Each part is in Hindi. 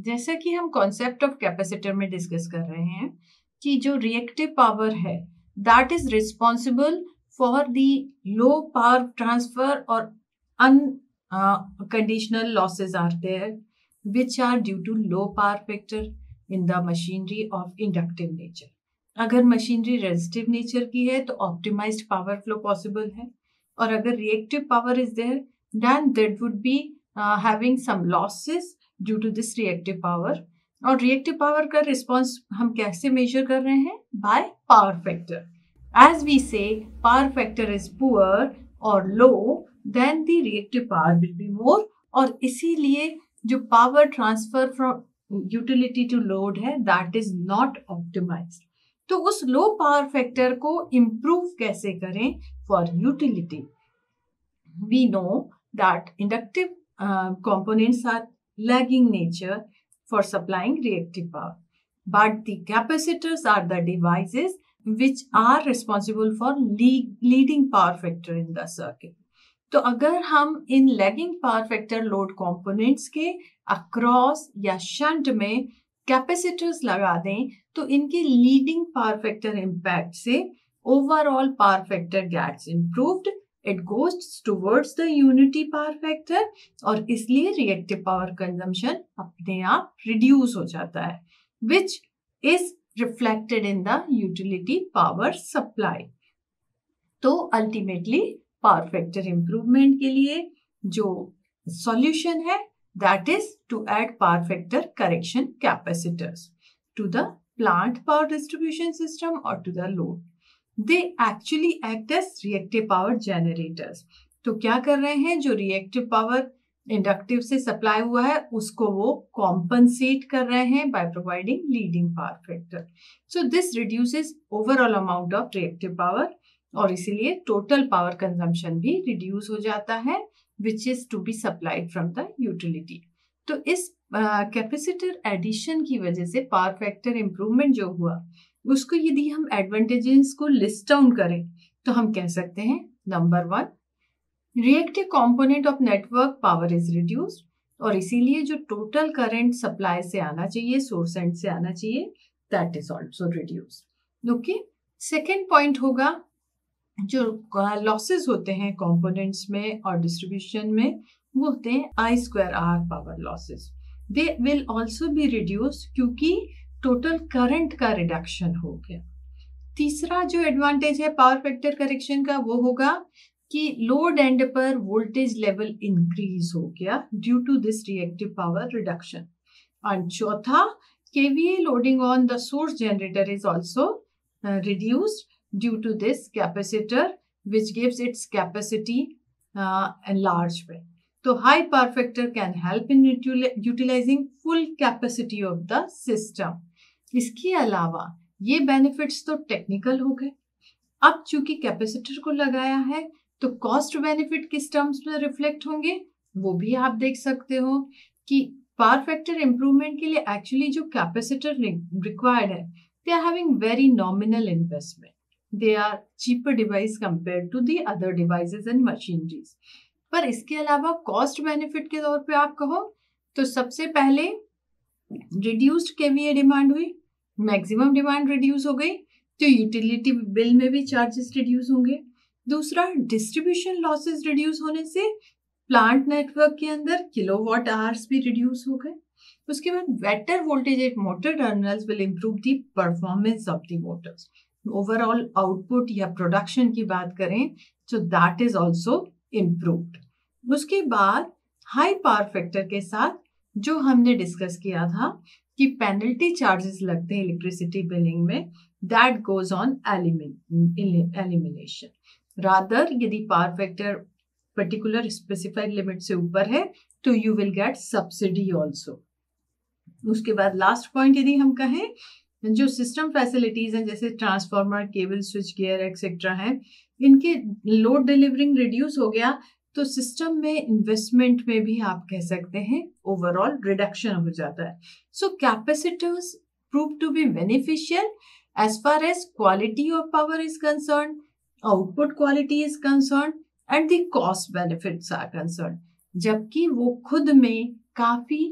जैसा कि हम कॉन्सेप्ट ऑफ कैपेसिटर में डिस्कस कर रहे हैं कि जो रिएक्टिव पावर है that is responsible for the low power transfer और unconditional losses are there which are due to low power factor in the machinery of inductive nature. अगर मशीनरी रेजिस्टिव नेचर की है तो ऑप्टिमाइज्ड पावर फ्लो पॉसिबल है, और अगर reactive power is there then that would be having some losses due to this reactive power. और रिएक्टिव पावर का रिस्पॉन्स हम कैसे मेजर कर रहे हैं? By power factor. As we say power factor is poor और low then the reactive power will be more, और इसीलिए जो power transfer from utility to load है दैट इज नॉट ऑप्टिमाइज्ड. तो उस लो पावर फैक्टर को इम्प्रूव कैसे करें for utility? We know that inductive components are lagging nature for supplying reactive power, but the capacitors are the devices which are responsible for leading power factor in the circuit. तो अगर हम इन lagging power factor load components के अक्रॉस या शंट में कैपेसिटर्स लगा दें तो इनके लीडिंग पावर फैक्टर इम्पैक्ट से overall power factor gets improved. It goes towards the unity power factor और इसलिए रिएक्टिव पावर कंजम्पशन अपने आप रिड्यूस हो जाता है, which is reflected in the utility power supply. तो अल्टीमेटली पावर फैक्टर इंप्रूवमेंट के लिए जो सॉल्यूशन है that is to add power factor correction capacitors to the plant power distribution system और to the load. They actually act as reactive power generators. तो क्या कर रहे हैं? जो रिएक्टिव पावर इंडक्टिव से सप्लाई हुआ है उसको वो कॉम्पनसेट कर रहे हैं by providing leading power factor. So this reduces overall amount of reactive power और इसीलिए टोटल पावर कंजम्पशन भी रिड्यूस हो जाता है which is to be supplied from the utility. तो इस कैपेसिटर एडिशन की वजह से पावर फैक्टर इंप्रूवमेंट जो हुआ उसको यदि हम एडवांटेजेस को लिस्ट डाउन करें तो हम कह सकते हैं number 1, reactive component of network power is reduced और इसीलिए जो टोटल करंट सप्लाई से आना चाहिए, सोर्स एंड से आना चाहिए, that is also reduced. Okay, second point होगा जो लॉसेस होते हैं कंपोनेंट्स में और डिस्ट्रीब्यूशन में वो होते हैं I2R power losses. They will also be reduced क्योंकि टोटल करंट का रिडक्शन हो गया. तीसरा जो एडवांटेज है पावर फैक्टर करेक्शन का वो होगा कि लोड एंड पर वोल्टेज लेवल इंक्रीज हो गया due to this reactive power reduction. And चौथा, KVA loading on the source generator is also reduced due to this capacitor which gives its capacity enlargement. So high power factor can help in utilizing full capacity of the system. इसके अलावा ये बेनिफिट्स तो टेक्निकल हो गए. अब चूंकि कैपेसिटर को लगाया है तो कॉस्ट बेनिफिट किस टर्म्स में रिफ्लेक्ट होंगे वो भी आप देख सकते हो कि पावर फैक्टर इंप्रूवमेंट के लिए एक्चुअली जो कैपेसिटर रिक्वायर्ड है they are having very nominal investment. They are cheaper device compared to the other devices and machineries. पर इसके अलावा कॉस्ट बेनिफिट के तौर पे आप कहो तो सबसे पहले रिड्यूस्ड KVA डिमांड हुई, मैक्सिमम डिमांड रिड्यूस हो गई तो यूटिलिटी बिल में भी चार्जेस रिड्यूस होंगे. दूसरा, डिस्ट्रीब्यूशन लॉसेस रिड्यूस होने से प्लांट नेटवर्क के अंदर किलोवाट आवर्स भी रिड्यूस हो गए. उसके बाद better voltage at motor terminals will improve the performance of the Motors. Overall output या प्रोडक्शन की बात करें तो दैट इज ऑल्सो इम्प्रूव्ड. उसके बाद हाई पावर फैक्टर के साथ जो हमने डिस्कस किया था कि पेनल्टी चार्जेस लगते हैं इलेक्ट्रिसिटी बिलिंग में, that goes on elimination. Rather यदि power factor particular specified limit से ऊपर है तो you will get subsidy also. उसके बाद लास्ट पॉइंट यदि हम कहें जो सिस्टम फैसिलिटीज हैं जैसे transformer, cable, switch gear etcetera हैं, इनके लोड डिलीवरिंग रिड्यूस हो गया तो सिस्टम में इन्वेस्टमेंट में भी आप कह सकते हैं ओवरऑल रिडक्शन हो जाता है. So capacitors prove to be beneficial as far as quality of power is concern, output quality is concern and the cost benefits are concern. जबकि वो खुद में काफी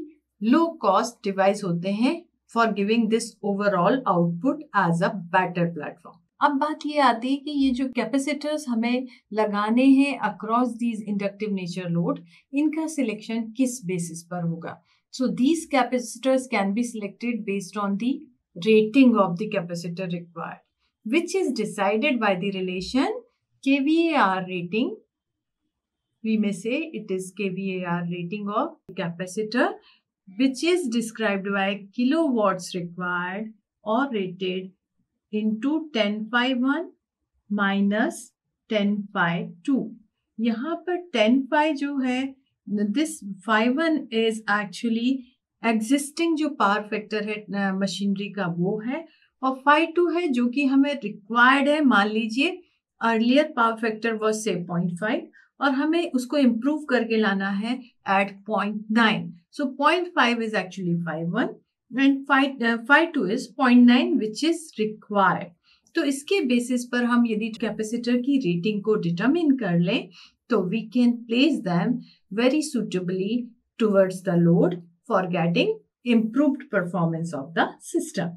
लो कॉस्ट डिवाइस होते हैं for giving this overall output as a better platform. अब बात ये आती है कि ये जो कैपेसिटर्स हमें लगाने हैं across these inductive nature load, इनका सिलेक्शन किस बेसिस पर होगा? So these capacitors can be selected based on the rating of the capacitor required, which is decided by the relation kVAR rating. We may say it is kVAR rating of capacitor, which is described by kilowatts required or rated into 10 phi 1 minus 10 phi 2. यहाँ पर 10 phi जो है, this phi 1 is actually existing जो पावर फैक्टर है मशीनरी का वो है, और phi 2 है जो कि हमें रिक्वायर्ड है। मान लीजिए अर्लियर पावर फैक्टर वाज से 0.5 और हमें उसको इम्प्रूव करके लाना है at 0.9. So 0.5 is actually phi 1 and phi 2 is 0.9 which is required. तो इसके बेसिस पर हम यदि कैपेसिटर की रेटिंग को डिटरमिन कर लें तो we can place them very suitably towards the load for getting improved performance of the system.